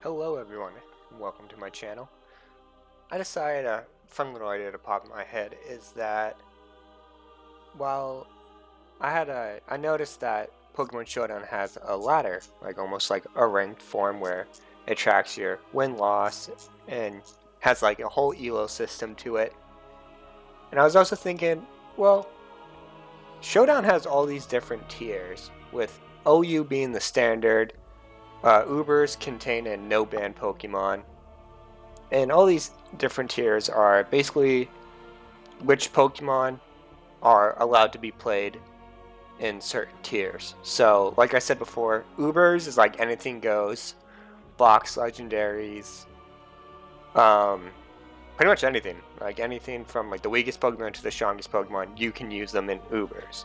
Hello everyone, and welcome to my channel. I decided a fun little idea to pop in my head is that while I noticed that Pokemon Showdown has a ladder, like almost like a ranked form where it tracks your win-loss and has like a whole elo system to it. And I was also thinking, well, Showdown has all these different tiers, with OU being the standard, Ubers containing no ban Pokemon, and all these different tiers are basically which Pokemon are allowed to be played in certain tiers. So, like I said before, Ubers is like anything goes, box legendaries, um, pretty much anything. Like anything from like the weakest Pokemon to the strongest Pokemon, you can use them in Ubers.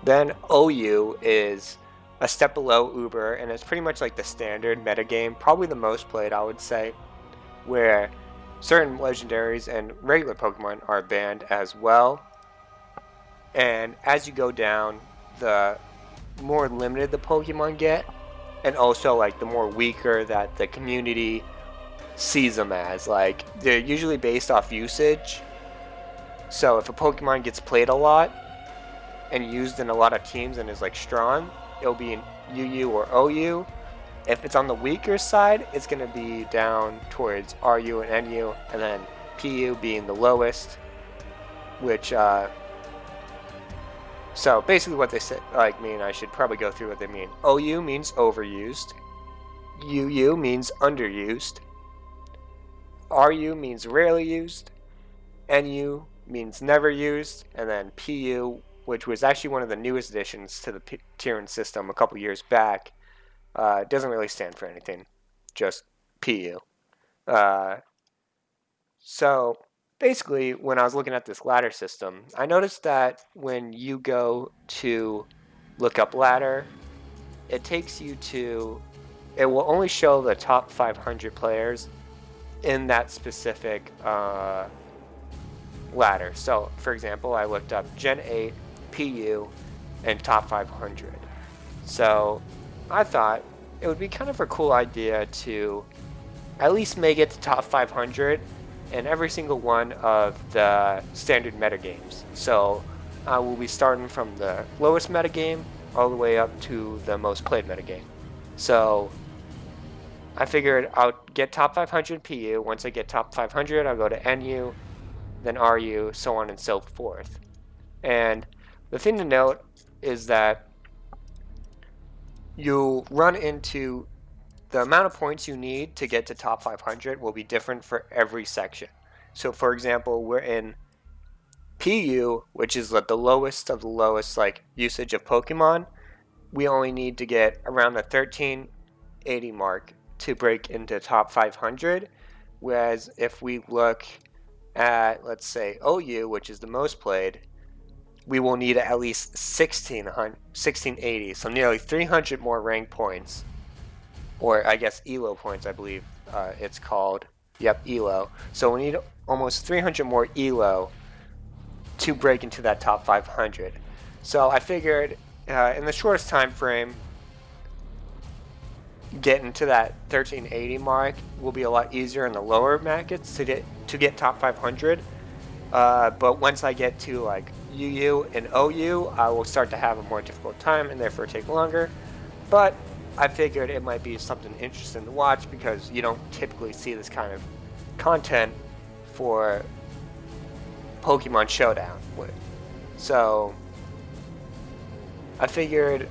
Then OU is a step below Uber, and it's pretty much like the standard metagame, probably the most played, I would say, where certain legendaries and regular Pokemon are banned as well. And as you go down, the more limited the Pokemon get, and also like the more weaker that the community sees them as. Like they're usually based off usage. So if a Pokemon gets played a lot and used in a lot of teams and is like strong, it'll be in UU or OU. If it's on the weaker side, it's going to be down towards RU and NU, and then PU being the lowest, which, so basically what they say, I should probably go through what they mean. OU means overused, UU means underused, RU means rarely used, NU means never used, and then PU, which was actually one of the newest additions to the tiering system a couple years back, doesn't really stand for anything, just PU. So basically, when I was looking at this ladder system, I noticed that when you go to look up ladder, it takes you to, it will only show the top 500 players in that specific ladder. So, for example, I looked up Gen 8, PU, and top 500. So I thought it would be kind of a cool idea to at least make it to top 500 in every single one of the standard metagames. So I will be starting from the lowest metagame all the way up to the most played metagame. So I figured I'll get top 500 PU. Once I get top 500, I'll go to NU, then RU, so on and so forth. And the thing to note is that you'll run into the amount of points you need to get to top 500 will be different for every section. So for example, we're in PU, which is the lowest of the lowest like usage of Pokemon. We only need to get around the 1380 mark to break into top 500. Whereas if we look at, let's say, OU, which is the most played, we will need at least 1680, so nearly 300 more rank points, or I guess ELO points, I believe it's called. Yep, ELO. So we need almost 300 more ELO to break into that top 500. So I figured in the shortest time frame, getting to that 1380 mark will be a lot easier in the lower brackets to get top 500. But once I get to like UU and OU, I will start to have a more difficult time and therefore take longer. But I figured it might be something interesting to watch because you don't typically see this kind of content for Pokemon Showdown. So I figured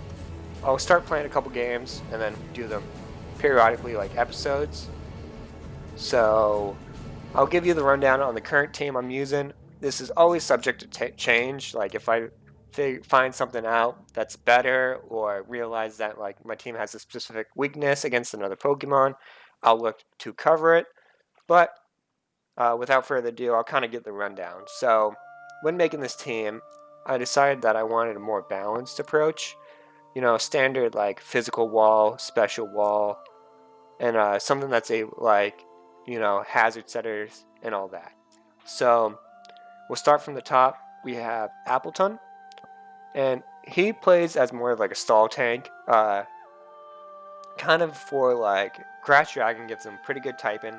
I'll start playing a couple games and then do them periodically like episodes. So I'll give you the rundown on the current team I'm using. This is always subject to change. Like if I find something out that's better or realize that like my team has a specific weakness against another Pokemon, I'll look to cover it. But without further ado, I'll kind of get the rundown. So when making this team, I decided that I wanted a more balanced approach. You know, standard like physical wall, special wall, and something that's a like, you know, hazard setters and all that. So we'll start from the top. We have Appleton, and he plays as more of like a stall tank, kind of for like Grass Dragon gives him pretty good typing,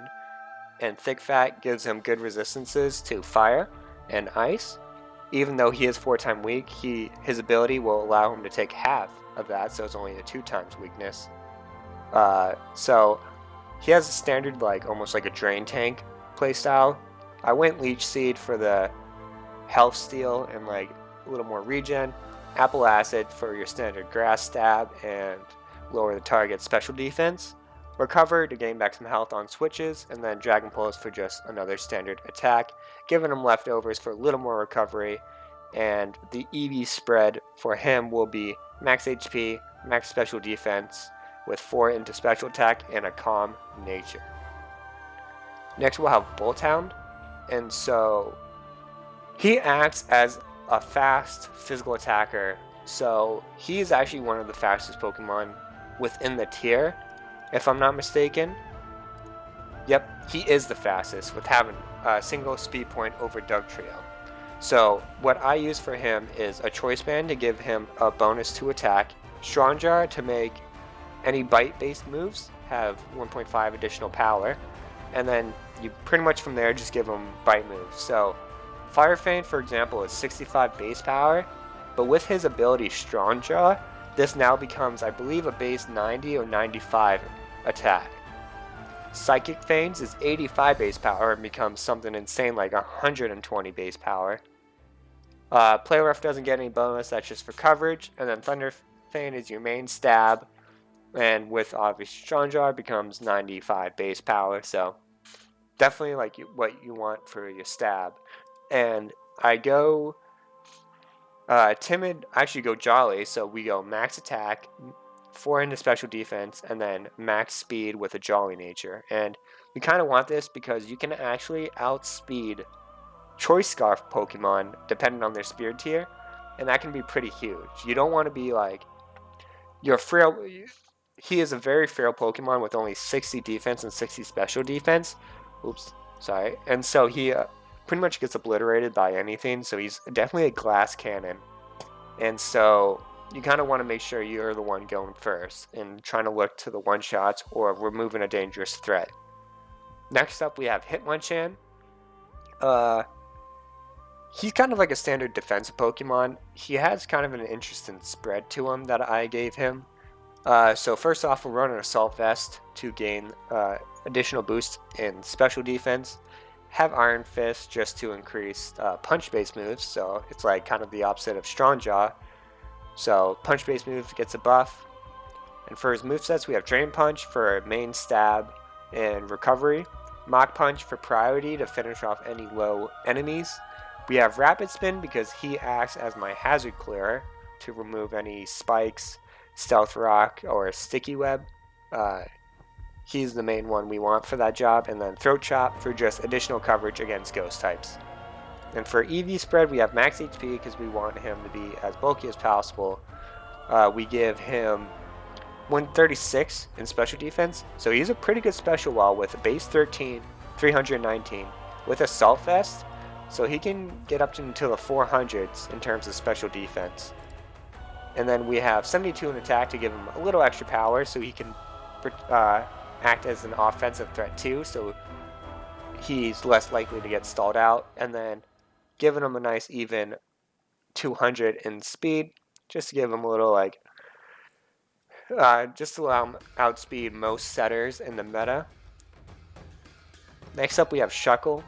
and Thick Fat gives him good resistances to fire and ice. Even though he is 4-time weak, his ability will allow him to take half of that, so it's only a 2x weakness. So he has a standard, like almost like a Drain Tank playstyle. I went Leech Seed for the health steal and like a little more regen. Apple Acid for your standard grass stab and lower the target's special defense. Recover to gain back some health on switches, and then Dragon Pulse for just another standard attack, giving him leftovers for a little more recovery. And the EV spread for him will be max HP, max special defense, with 4 into special attack and a calm nature. Next we'll have Boltund, and so he acts as a fast physical attacker, so he is actually one of the fastest Pokemon within the tier, if I'm not mistaken. Yep, he is the fastest, with having a single speed point over Dugtrio. So what I use for him is a Choice Band to give him a bonus to attack, Strong Jar to make any bite-based moves have 1.5 additional power, and then you pretty much from there just give him bite moves. So Fire Feint, for example, is 65 base power, but with his ability Strong Jaw, this now becomes, I believe, a base 90 or 95 attack. Psychic Feints is 85 base power and becomes something insane like 120 base power. Play Rough doesn't get any bonus, that's just for coverage, and then Thunder Feint is your main stab, and with obvious Strong Jaw becomes 95 base power, so definitely like what you want for your stab. And I go Timid, I actually go Jolly, so we go max attack, 4 into special defense, and then max speed with a Jolly nature. And we kind of want this because you can actually outspeed Choice Scarf Pokemon depending on their Spirit tier, and that can be pretty huge. You don't want to be like, you're frail. He is a very frail Pokemon with only 60 defense and 60 special defense. Oops, sorry. And so he pretty much gets obliterated by anything, so he's definitely a glass cannon. And so you kind of want to make sure you're the one going first and trying to look to the one-shots or removing a dangerous threat. Next up we have Hitmonchan. He's kind of like a standard defensive Pokemon. He has kind of an interesting spread to him that I gave him. So first off, we'll run an Assault Vest to gain additional boost in special defense. Have Iron Fist just to increase punch-based moves, so it's like kind of the opposite of Strong Jaw. So punch-based moves gets a buff. And for his movesets, we have Drain Punch for main stab and recovery, Mach Punch for priority to finish off any low enemies. We have Rapid Spin because he acts as my hazard clearer to remove any spikes, Stealth Rock, or Sticky Web. He's the main one we want for that job. And then Throat Chop for just additional coverage against ghost types. And for EV spread, we have max HP because we want him to be as bulky as possible. We give him 136 in special defense, so he's a pretty good special wall with a base 13, 319 with Assault Vest, so he can get up into the 400s in terms of special defense. And then we have 72 in attack to give him a little extra power, so he can act as an offensive threat too, so he's less likely to get stalled out. And then giving him a nice even 200 in speed, just to give him a little like, just to allow him outspeed most setters in the meta. Next up we have Shuckle.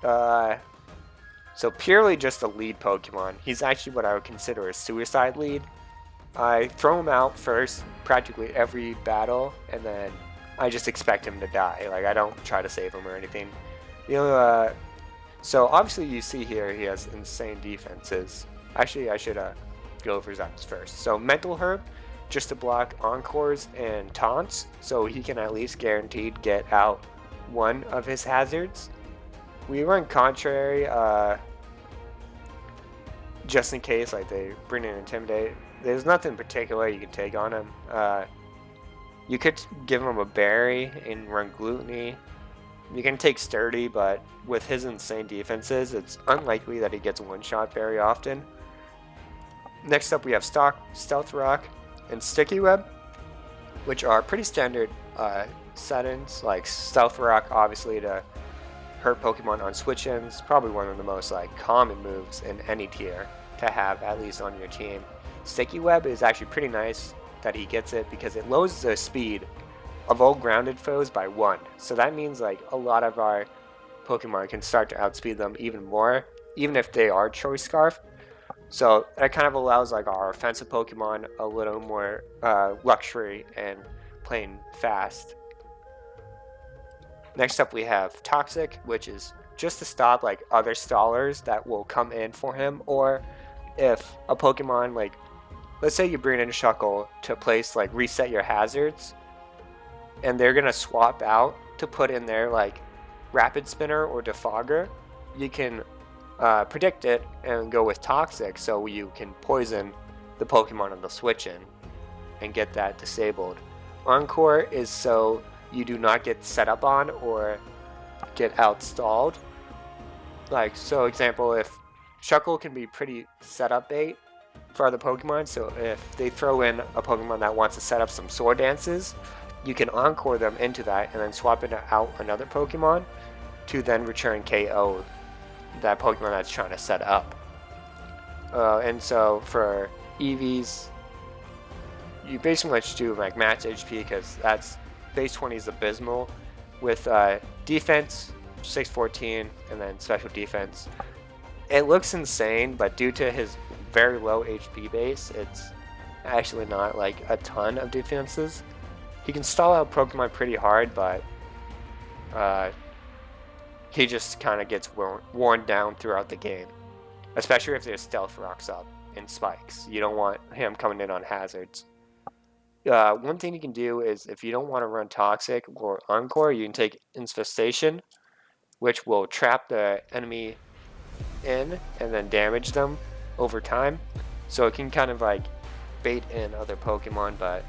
So purely just a lead Pokemon. He's actually what I would consider a suicide lead. I throw him out first practically every battle, and then I just expect him to die. Like, I don't try to save him or anything. So obviously you see here he has insane defenses. Actually, I should go over his items first. So Mental Herb, just to block Encores and Taunts, so he can at least guaranteed get out one of his hazards. We run Contrary, just in case like they bring in Intimidate. There's nothing particular you can take on him. You could give him a Berry and run Gluttony. You can take Sturdy, but with his insane defenses, it's unlikely that he gets one-shot very often. Next up we have Stealth Rock and Sticky Web, which are pretty standard settings, like Stealth Rock, obviously to hurt Pokemon on switch-ins, probably one of the most like common moves in any tier to have at least on your team. Sticky Web is actually pretty nice that he gets it because it lowers the speed of all grounded foes by 1. So that means like a lot of our Pokemon can start to outspeed them even more, even if they are Choice Scarf. So that kind of allows like our offensive Pokemon a little more luxury and playing fast. Next up we have Toxic, which is just to stop like other stallers that will come in for him, or if a Pokemon, like let's say you bring in Shuckle to place like reset your hazards, and they're gonna swap out to put in their like Rapid Spinner or Defogger, you can predict it and go with Toxic, so you can poison the Pokemon on the switch in and get that disabled. Encore is so you do not get set up on or get outstalled. Like, so example, if Shuckle can be pretty setup bait for other Pokemon, so if they throw in a Pokemon that wants to set up some sword dances, you can Encore them into that and then swap it out another Pokemon to then return KO that Pokemon that's trying to set up. And so for EVs, you basically just do like max HP because that's base 20 is abysmal with defense 614 and then special defense. It looks insane, but due to his very low HP base, it's actually not like a ton of defenses. He can stall out Pokemon pretty hard, but he just kind of gets worn down throughout the game, especially if there's Stealth Rocks up and spikes. You don't want him coming in on hazards. One thing you can do is if you don't want to run Toxic or Encore, you can take Infestation, which will trap the enemy in and then damage them over time. So it can kind of like bait in other Pokemon, but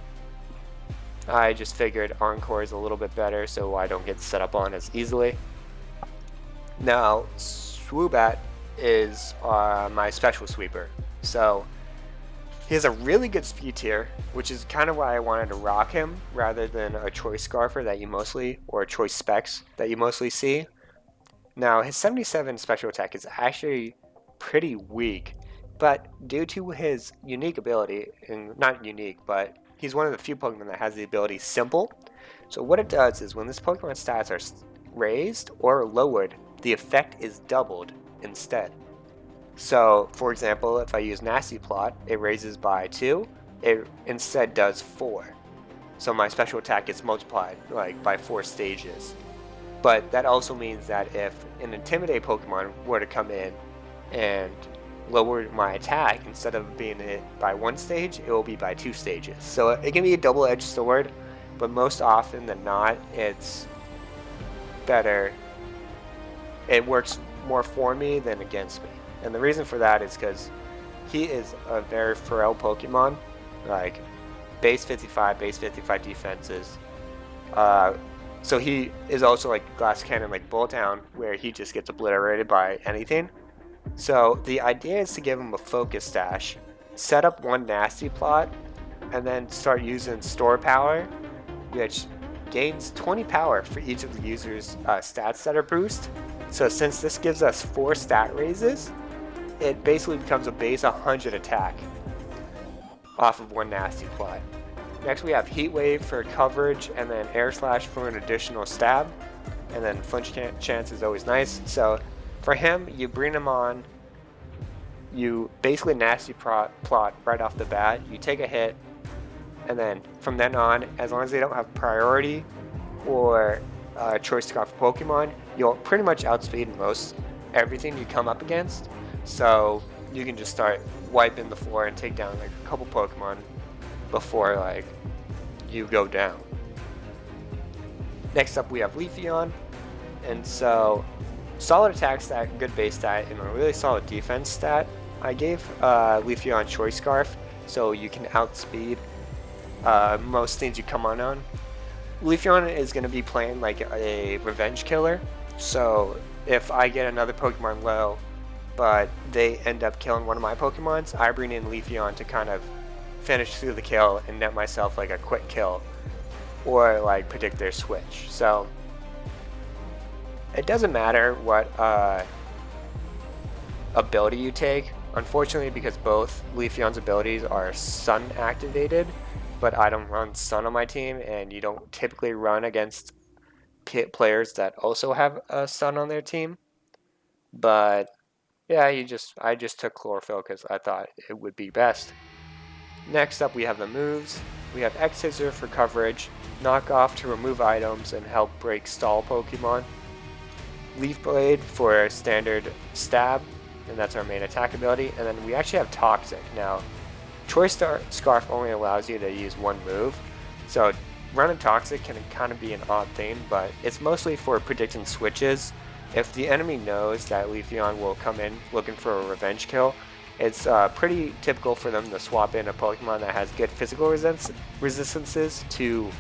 I just figured Encore is a little bit better so I don't get set up on as easily. Now, Swoobat is my special sweeper. So he has a really good speed tier, which is kind of why I wanted to rock him rather than a Choice Scarfer that you mostly, or a Choice Specs that you mostly see. Now, his 77 special attack is actually pretty weak, but due to his unique ability, and not unique, but he's one of the few Pokemon that has the ability Simple. So what it does is when this Pokemon stats are raised or lowered, the effect is doubled instead. So, for example, if I use Nasty Plot, it raises by 2, it instead does 4. So my special attack gets multiplied like by 4 stages. But that also means that if an Intimidate Pokemon were to come in and lower my attack, instead of being hit by 1 stage, it will be by 2 stages. So it can be a double-edged sword, but most often than not, it's better. It works more for me than against me. And the reason for that is because he is a very frail Pokemon, like base 55 defenses. So he is also like Glass Cannon, like Boltund, where he just gets obliterated by anything. So the idea is to give him a Focus Stash, set up one Nasty Plot, and then start using Store Power, which gains 20 power for each of the user's stats that are boost. So since this gives us 4 stat raises, it basically becomes a base 100 attack off of one Nasty Plot. Next we have Heat Wave for coverage, and then Air Slash for an additional stab, and then Flinch Chance is always nice. So for him, you bring him on, you basically Nasty Plot right off the bat, you take a hit, and then from then on, as long as they don't have priority or Choice Scarf Pokemon, you'll pretty much outspeed most everything you come up against. So you can just start wiping the floor and take down like a couple Pokemon before like you go down. Next up we have Leafeon, and so solid attack stat, good base stat, and a really solid defense stat. I gave Leafeon Choice Scarf so you can outspeed most things you come on. Leafeon is going to be playing like a revenge killer, so if I get another Pokemon low but they end up killing one of my Pokemons, I bring in Leafeon to kind of finish through the kill and net myself like a quick kill. or like predict their switch. So it doesn't matter what ability you take. Unfortunately, because both Leafeon's abilities are sun activated, but I don't run sun on my team, and you don't typically run against players that also have a sun on their team. But yeah, I just took chlorophyll because I thought it would be best. Next up, we have the moves. We have X Scissor for coverage, Knock Off to remove items and help break stall Pokemon, Leaf Blade for standard stab, and that's our main attack ability. And then we actually have Toxic. Now, Choice Scarf only allows you to use one move, so running Toxic can kind of be an odd thing, but it's mostly for predicting switches. If the enemy knows that Leafeon will come in looking for a revenge kill, it's pretty typical for them to swap in a Pokemon that has good physical resistances to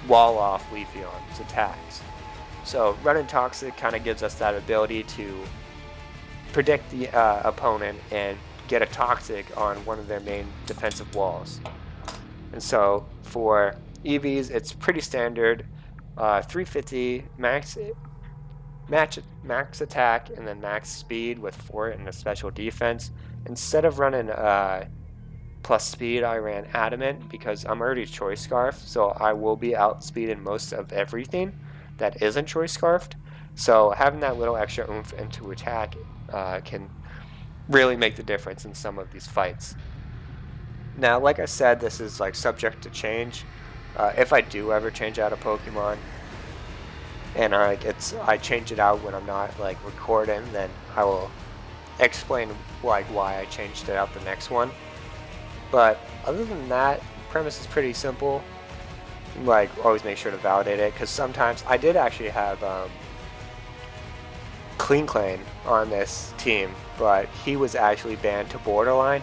wall off Leafeon's attacks. So running Toxic kind of gives us that ability to predict the opponent and get a Toxic on one of their main defensive walls. And so for EVs, it's pretty standard, 350 max attack and then max speed with fort and a special defense. Instead of running plus speed, I ran adamant because I'm already Choice Scarf, so I will be outspeeding most of everything that isn't Choice Scarfed. So having that little extra oomph into attack can really make the difference in some of these fights. Now, like I said, this is like subject to change. If I do ever change out a Pokemon, and I change it out when I'm not like recording, then I will explain like why I changed it out the next one. But other than that, premise is pretty simple. Like, always make sure to validate it, because sometimes I did actually have Clean Claim on this team, but he was actually banned to borderline,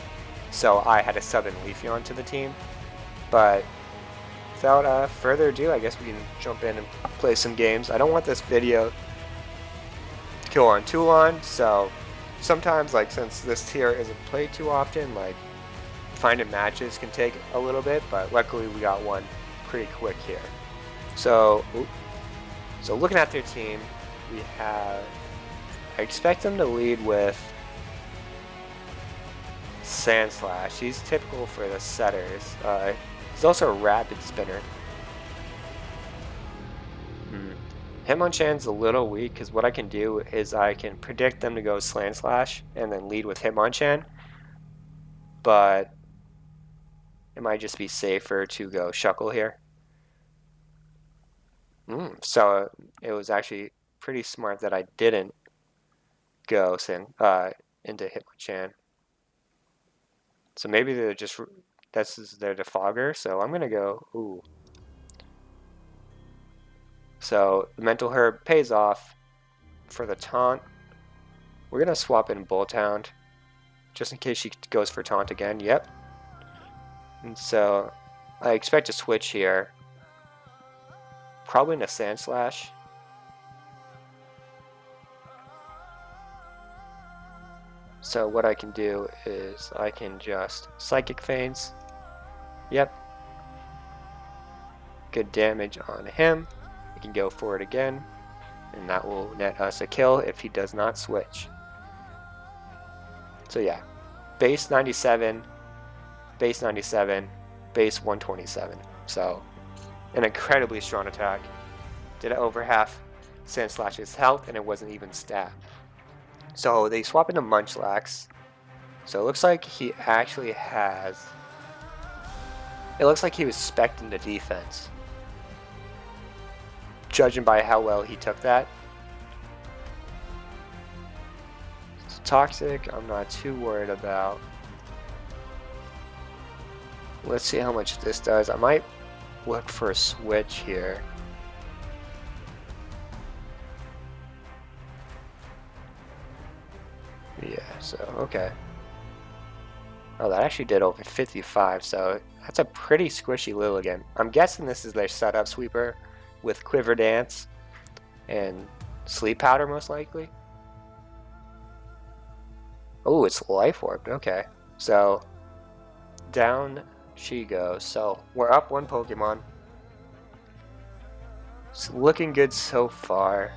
so I had to sub in Leafeon to the team. But without further ado, I guess we can jump in and play some games. I don't want this video to go on too long, so sometimes, like, since this tier isn't played too often, like, finding matches can take a little bit, but luckily we got one pretty quick here. So looking at their team, we have, I expect them to lead with Sand Slash. He's typical for the setters. He's also a rapid spinner. Hitmonchan's a little weak because what I can do is I can predict them to go Sand Slash and then lead with Hitmonchan, but it might just be safer to go Shuckle here. So it was actually pretty smart that I didn't go into Hitmonchan. So maybe they're just, this is their defogger, so I'm gonna go, ooh. So the Mental Herb pays off for the taunt. We're gonna swap in Boltund, just in case she goes for taunt again, yep. And so I expect a switch here, probably into Sand Slash. So what I can do is I can just Psychic Feigns. Yep. Good damage on him. We can go for it again, and that will net us a kill if he does not switch. So yeah, base 97, base 97, base 127. So an incredibly strong attack. Did it over half Sand Slash's health, and it wasn't even stat. So they swap into Munchlax. So it looks like he actually has, it looks like he was spec'd into defense, judging by how well he took that. It's Toxic, I'm not too worried about. Let's see how much this does. I might look for a switch here. Yeah, so, okay. Oh, that actually did over 55, so that's a pretty squishy Lilligant. I'm guessing this is their setup sweeper with Quiver Dance and Sleep Powder, most likely. Oh, it's Life Orb, okay. So, down she goes. So, we're up one Pokemon. It's looking good so far.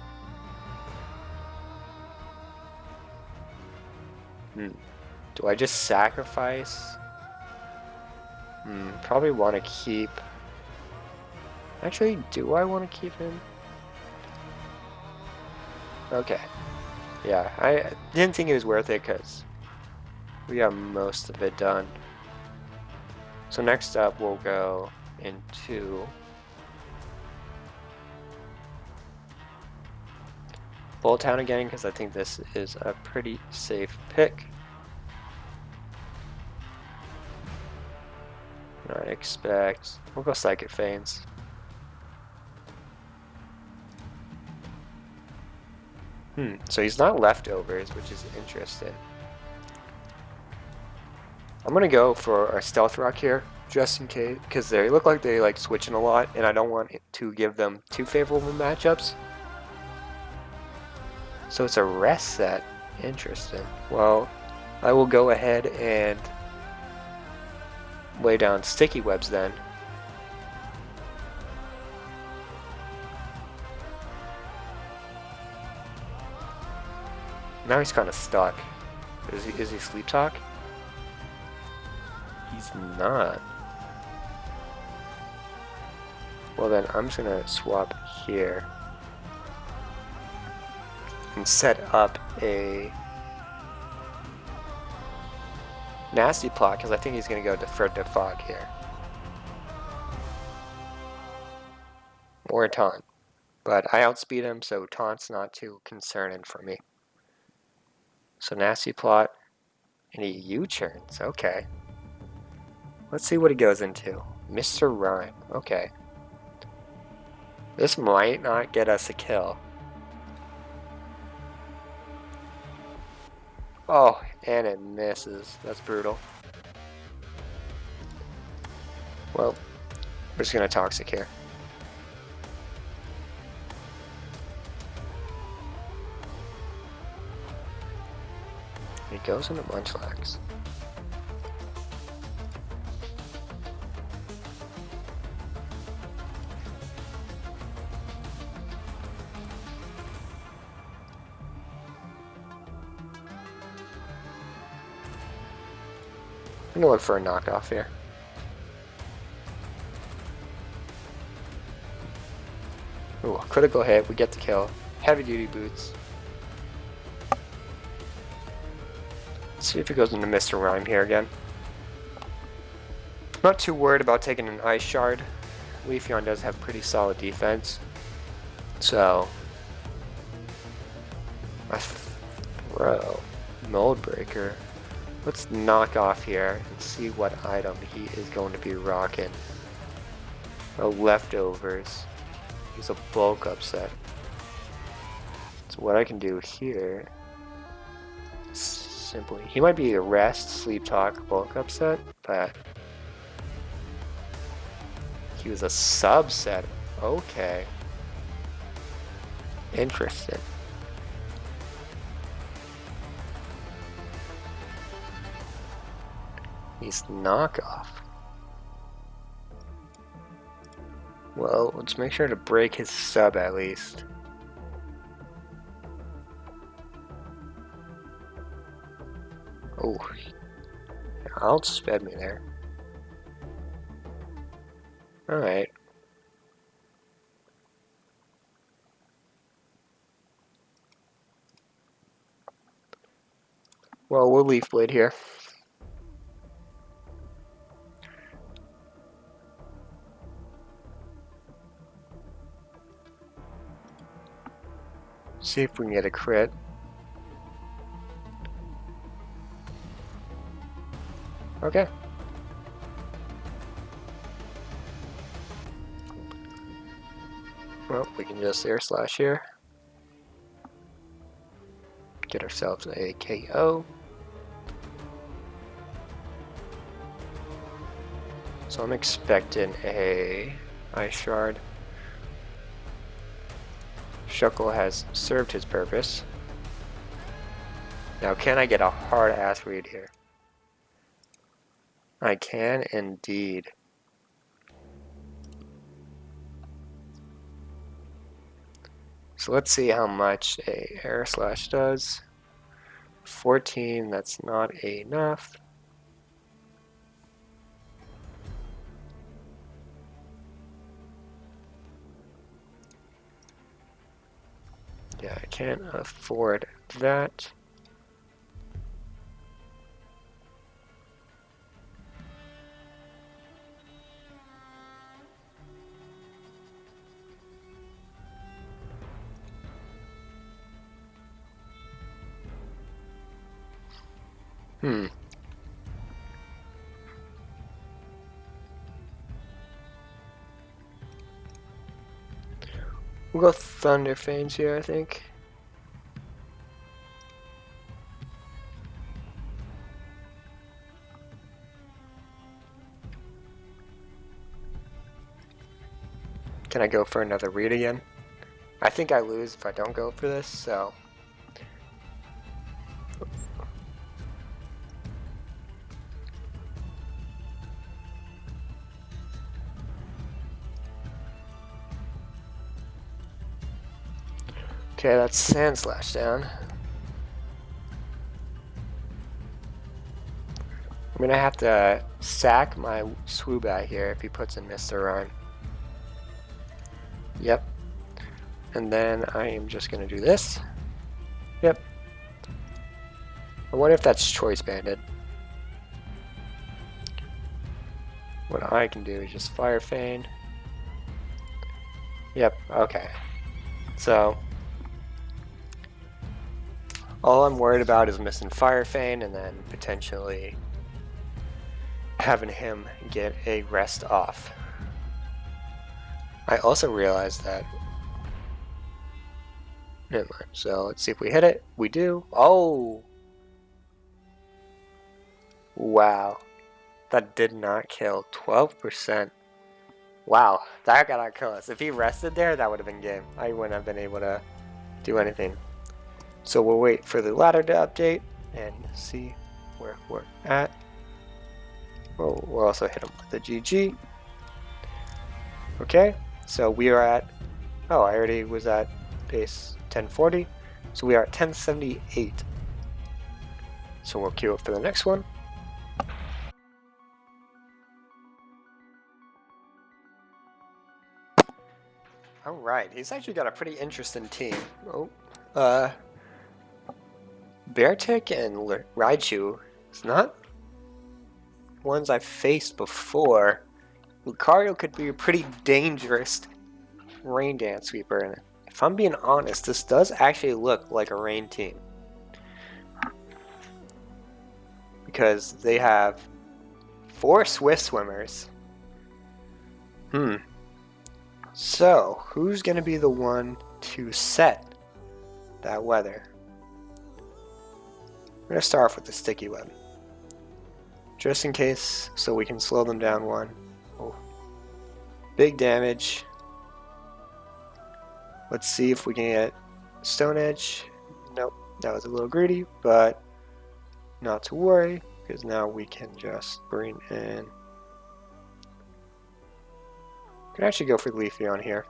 Do I just sacrifice? Probably want to keep... Actually, do I want to keep him? Okay. Yeah, I didn't think it was worth it because we got most of it done. So next up, we'll go into Boltund again because I think this is a pretty safe pick. I expect we'll go Psychic Feigns. So he's not leftovers, which is interesting. I'm gonna go for a Stealth Rock here, just in case, because they look like they like switching a lot, and I don't want to give them too favorable matchups. So it's a rest set. Interesting. Well, I will go ahead and lay down Sticky Webs then. Now he's kind of stuck. Is he Sleep Talk? He's not. Well then, I'm just gonna swap here and set up a Nasty Plot because I think he's gonna go for Defog here. Or a Taunt. But I outspeed him, so Taunt's not too concerning for me. So Nasty Plot, and he U-turns. Okay. Let's see what he goes into. Mr. Rhyme. Okay. This might not get us a kill. Oh, and it misses. That's brutal. Well, we're just gonna Toxic here. He goes into Munchlax. I'm gonna look for a knockoff here. Ooh, critical hit. We get the kill. Heavy duty boots. Let's see if he goes into Mr. Rhyme here again. Not too worried about taking an Ice Shard. Leafeon does have pretty solid defense. So, I throw Mold Breaker. Let's knock off here and see what item he is going to be rocking. Oh, leftovers. He's a bulk upset. So what I can do here, simply, he might be a rest, sleep talk, bulk upset, but he was a subset. Okay. Interesting. He's knockoff. Well, let's make sure to break his sub at least. Oh, outsped me there. Alright. Well, we'll Leaf Blade here. See if we can get a crit. Okay. Well, we can just air slash here. Get ourselves a KO. So I'm expecting a Ice Shard. Shuckle has served his purpose. Now, can I get a hard ass read here? I can indeed. So let's see how much a air slash does. 14, that's not enough. Yeah, I can't afford that. We'll go Thunder Fangs here, I think. Can I go for another read again? I think I lose if I don't go for this, so... Okay, that's Sand Slash down. I'm gonna have to sack my Swoobat here if he puts in Mr. Rhyme. Yep. And then I am just gonna do this. Yep. I wonder if that's Choice Banded. What I can do is just Fire Feign. Yep, okay. So, all I'm worried about is missing Fire Feign and then potentially having him get a rest off. I also realized that... Never mind. So let's see if we hit it. We do. Oh! Wow. That did not kill. 12%. Wow. That gotta kill us. If he rested there, that would have been game. I wouldn't have been able to do anything. So we'll wait for the ladder to update and see where we're at. Oh, we'll also hit him with a GG. Okay. So we are at... Oh, I already was at base 1040. So we are at 1078. So we'll queue up for the next one. Alright, he's actually got a pretty interesting team. Oh, Beartick and Raichu is not ones I've faced before. Lucario could be a pretty dangerous Rain Dance Sweeper, and if I'm being honest, this does actually look like a Rain team. Because they have 4 Swift Swimmers. So, who's going to be the one to set that weather? I'm going to start off with the Sticky Web. Just in case, so we can slow them down one. Oh. Big damage. Let's see if we can get Stone Edge. Nope, that was a little greedy, but not to worry, because now we can just bring in... Can actually go for Leafeon here.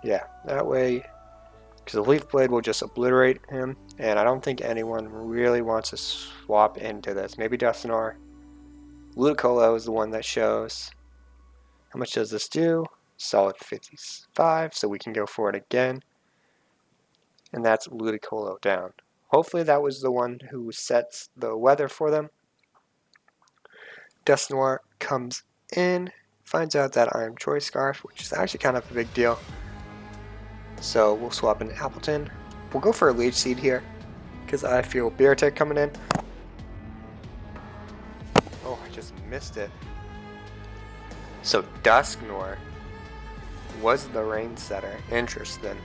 Yeah, that way, because the Leaf Blade will just obliterate him, and I don't think anyone really wants to swap into this. Maybe Dusknoir. Ludicolo is the one that shows. How much does this do? Solid 55, so we can go for it again. And that's Ludicolo down. Hopefully that was the one who sets the weather for them. Dusknoir comes in, finds out that I am Choice Scarf, which is actually kind of a big deal. So we'll swap in Appleton. We'll go for a Leech Seed here, because I feel Beartick coming in. Oh, I just missed it. So Dusknoir was the Rain Setter. Interesting.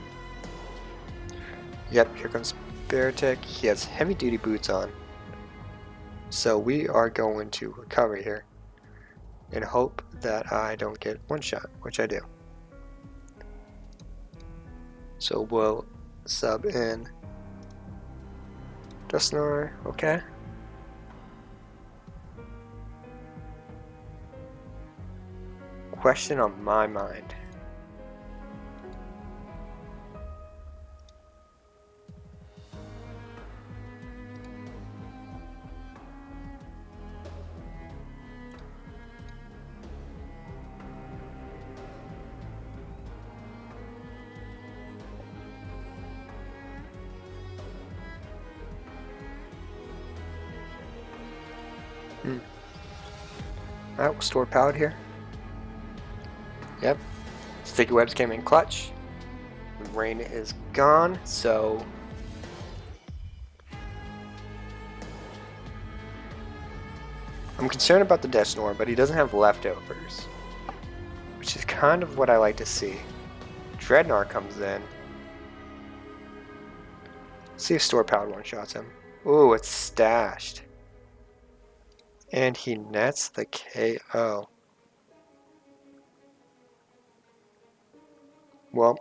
Yep, here comes Beartick. He has heavy duty boots on. So we are going to recover here and hope that I don't get one shot, which I do. So we'll sub in Dusknoir, okay. Question on my mind. Alright, we'll store powered here. Yep. Sticky webs came in clutch. The rain is gone, so I'm concerned about the Dusknoir, but he doesn't have leftovers, which is kind of what I like to see. Dreadnought comes in. Let's see if store powered one-shots him. Ooh, it's stashed. And he nets the KO. Well,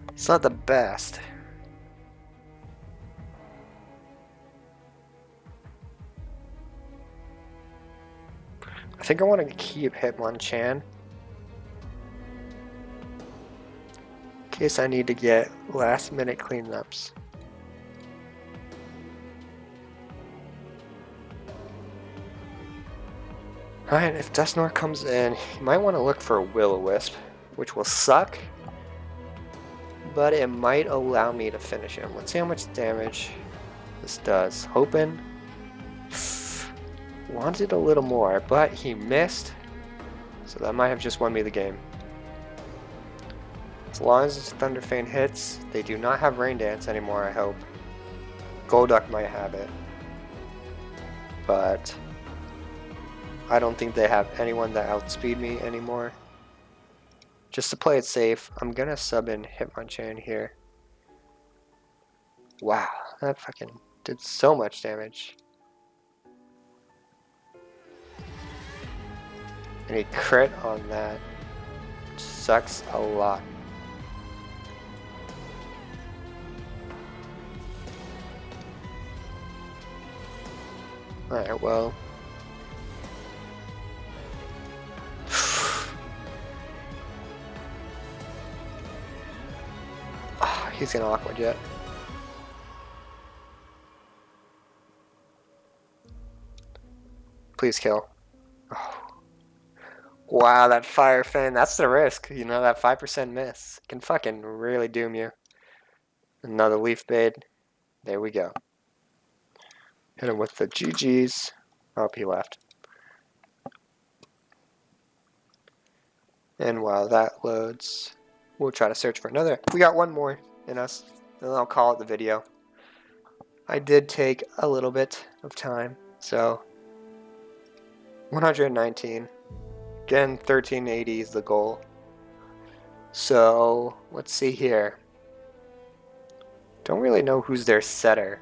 it's not the best. I think I want to keep Hitmonchan in case I need to get last minute cleanups. Alright, if Dusknoir comes in, you might want to look for a Will-O-Wisp, which will suck, but it might allow me to finish him. Let's see how much damage this does. Hoping. Wanted a little more, but he missed, so that might have just won me the game. As long as this Thunderfang hits, they do not have Rain Dance anymore, I hope. Golduck might have it, but I don't think they have anyone that outspeed me anymore. Just to play it safe, I'm gonna sub in Hitmonchan here. Wow, that fucking did so much damage. And he crit on that. Sucks a lot. Alright, well. Oh, he's gonna awkward yet. Please kill. Oh. Wow, that Fire Fan, that's the risk. You know, that 5% miss can fucking really doom you. Another Leaf Bait. There we go. Hit him with the GGs. Oh, he left. And while that loads, we'll try to search for another. We got one more in us, and I'll call it the video. I did take a little bit of time, so 119. Again, 1380 is the goal. So, let's see here. Don't really know who's their setter.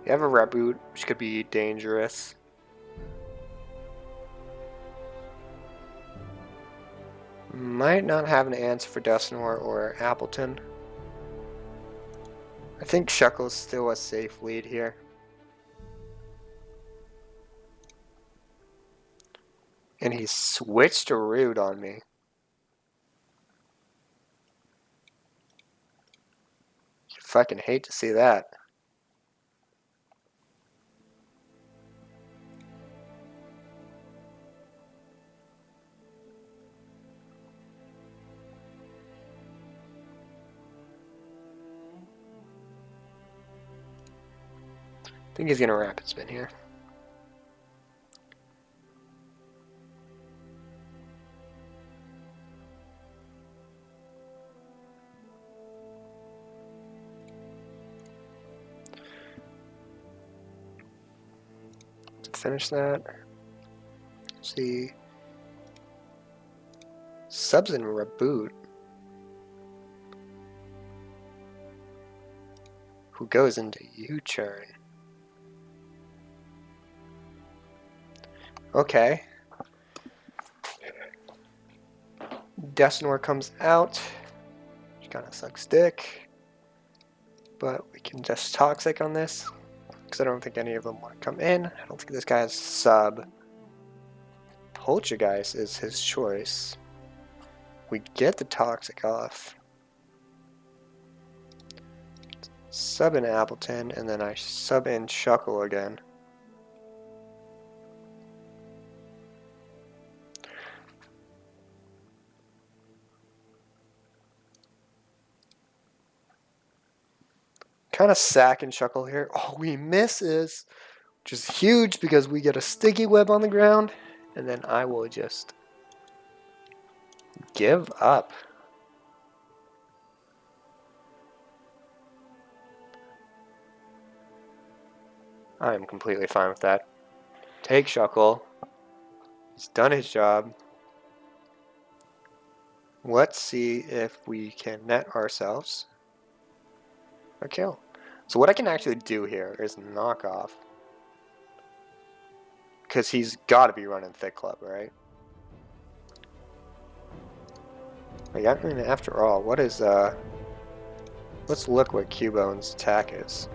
You have a Reboot, which could be dangerous. Might not have an answer for Dusknoir or Appleton. I think Shuckle's still a safe lead here. And he switched to Rude on me. You fucking hate to see that. I think he's gonna Rapid Spin here. To finish that, let's see. Subs in Reboot. Who goes into U-turn? Okay. Dusknoir comes out, which kind of sucks dick. But we can just Toxic on this, because I don't think any of them want to come in. I don't think this guy has sub. Poltergeist is his choice. We get the Toxic off. Sub in Appleton, and then I sub in Shuckle again. Kind of sack and Shuckle here. Oh, we misses, which is huge because we get a Sticky Web on the ground, And then I will just give up. I am completely fine with that. Take Shuckle. He's done his job. Let's see if we can net ourselves a kill. So what I can actually do here is knock off. Because he's got to be running Thick Club, right? Like, I mean, after all, what is, let's look what Cubone's attack is.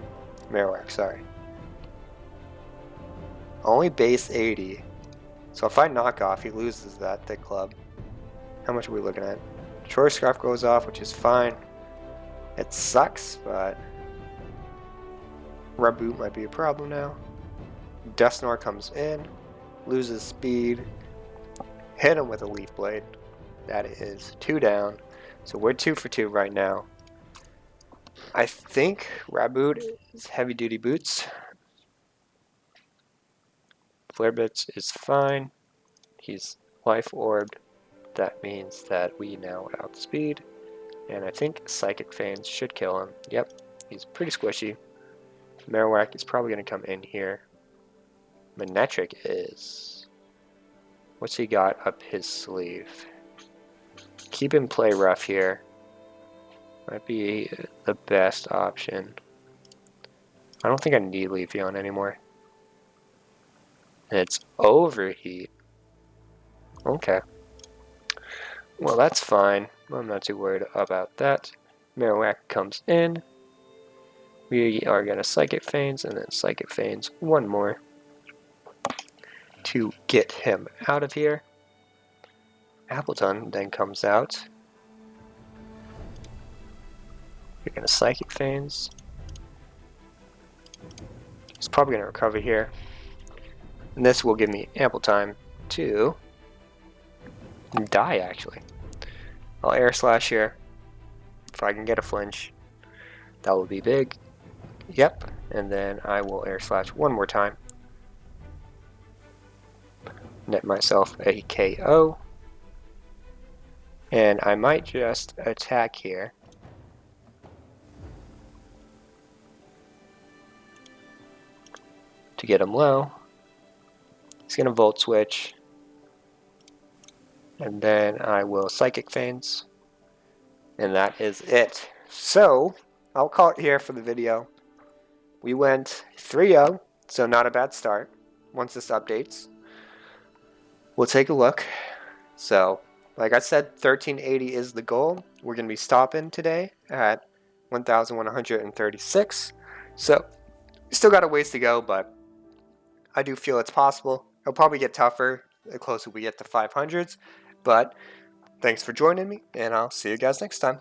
Marowak, sorry. Only base 80. So if I knock off, he loses that Thick Club. How much are we looking at? Choice Scarf goes off, which is fine. It sucks, but Reboot might be a problem now. Dusknoir comes in, loses speed, hit him with a Leaf Blade. That is 2 down. So we're 2 for 2 right now. I think Reboot is heavy duty boots. Flare Bits is fine. He's life orbed. That means that we now outspeed. And I think Psychic Feigns should kill him. Yep, he's pretty squishy. Marowak is probably going to come in here. Manectric is... What's he got up his sleeve? Keep him play rough here. Might be the best option. I don't think I need Leafeon anymore. It's Overheat. Okay. Well, that's fine. I'm not too worried about that. Marowak comes in. We are going to Psychic Feigns and then Psychic Feigns one more to get him out of here. Appleton then comes out. You're going to Psychic Feigns. He's probably going to recover here. And this will give me ample time to die, actually. I'll Air Slash here. If I can get a flinch, that will be big. Yep, and then I will Air Slash one more time. Net myself a KO. And I might just attack here. To get him low. He's going to Volt Switch. And then I will Psychic Feigns. And that is it. So, I'll call it here for the video. We went 3-0, so not a bad start. Once this updates, we'll take a look. So, like I said, 1380 is the goal. We're going to be stopping today at 1136. So, still got a ways to go, but I do feel it's possible. It'll probably get tougher the closer we get to 500s. But thanks for joining me, and I'll see you guys next time.